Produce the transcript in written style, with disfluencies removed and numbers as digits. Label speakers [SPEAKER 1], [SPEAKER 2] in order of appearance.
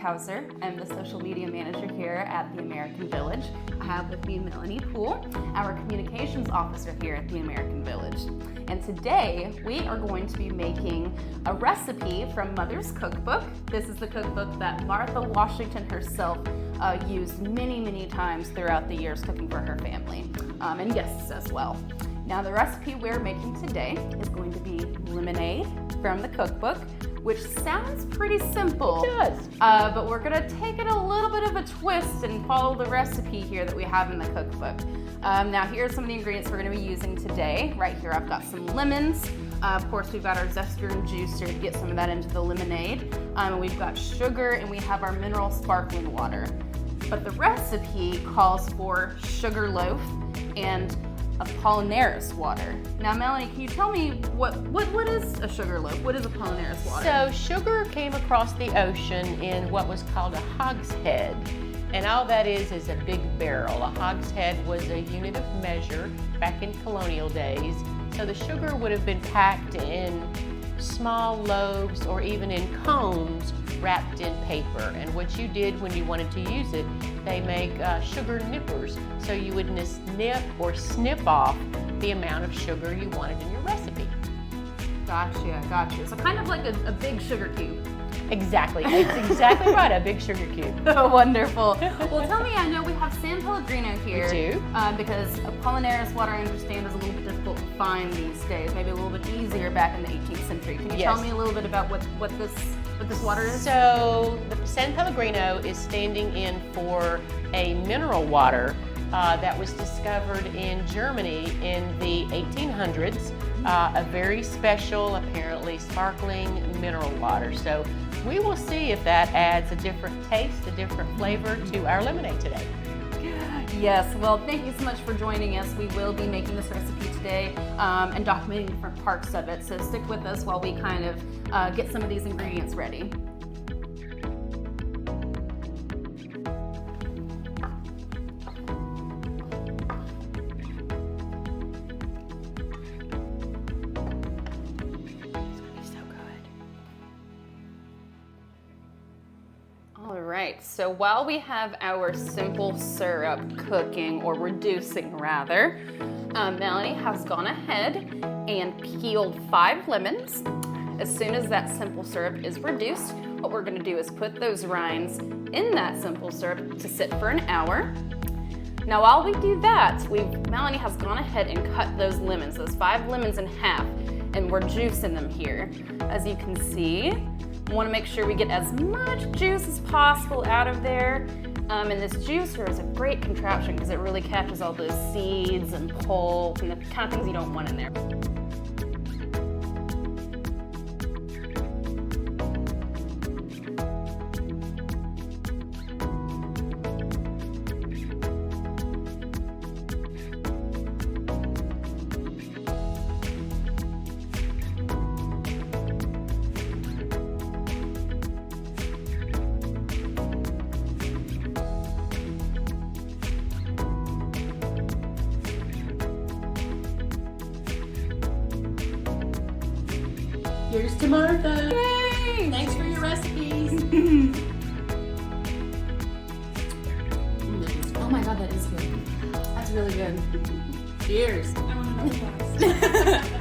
[SPEAKER 1] Hauser. I'm the social media manager here at the American Village. I have with me Melanie Poole, our communications officer here at the American Village. And today we are going to be making a recipe from Mother's Cookbook. This is the cookbook that Martha Washington herself used many times throughout the years cooking for her family and guests as well. Now the recipe we're making today is going to be lemonade from the cookbook, which sounds pretty simple.
[SPEAKER 2] It does.
[SPEAKER 1] But we're gonna take it a little bit of a twist and follow the recipe here that we have in the cookbook. Now here are some of the ingredients we're gonna be using today. Right here I've got some lemons. Of course we've got our zester and juicer to get some of that into the lemonade. We've got sugar and we have our mineral sparkling water. But the recipe calls for sugar loaf and Apollinaris water. Now, Melanie, can you tell me what is a sugar loaf? What is Apollinaris water?
[SPEAKER 2] So sugar came across the ocean in what was called a hogshead. And all that is a big barrel. A hogshead was a unit of measure back in colonial days. So the sugar would have been packed in small loaves or even in cones wrapped in paper. And what you did when you wanted to use it, they make sugar nippers. So you would nip or snip off the amount of sugar you wanted in your recipe.
[SPEAKER 1] Gotcha. So kind of like a big sugar cube.
[SPEAKER 2] Exactly, it's exactly right, a big sugar cube.
[SPEAKER 1] Oh, wonderful. Well, tell me, I know we have San Pellegrino here.
[SPEAKER 2] We do.
[SPEAKER 1] Because Apollinaris water, I understand, is a little bit difficult to find these days, maybe a little bit easier back in the 18th century. Can you tell me a little bit about what this water is?
[SPEAKER 2] So, the San Pellegrino is standing in for a mineral water that was discovered in Germany in the 1800s. A very special, apparently sparkling mineral water. So we will see if that adds a different taste, a different flavor to our lemonade today.
[SPEAKER 1] Yes, well, thank you so much for joining us. We will be making this recipe today and documenting different parts of it. So stick with us while we kind of get some of these ingredients ready. Alright, so while we have our simple syrup cooking, or reducing rather, Melanie has gone ahead and peeled 5 lemons. As soon as that simple syrup is reduced, what we're going to do is put those rinds in that simple syrup to sit for an hour. Now while we do that, Melanie has gone ahead and cut those 5 lemons in half, and we're juicing them here. As you can see, we want to make sure we get as much juice as possible out of there. And this juicer is a great contraption because it really catches all those seeds and pulp and the kind of things you don't want in there.
[SPEAKER 2] Here's to Martha.
[SPEAKER 1] Yay!
[SPEAKER 2] Thanks for your recipes.
[SPEAKER 1] Oh my God, that is good. That's really good.
[SPEAKER 2] Cheers.
[SPEAKER 3] I want another glass.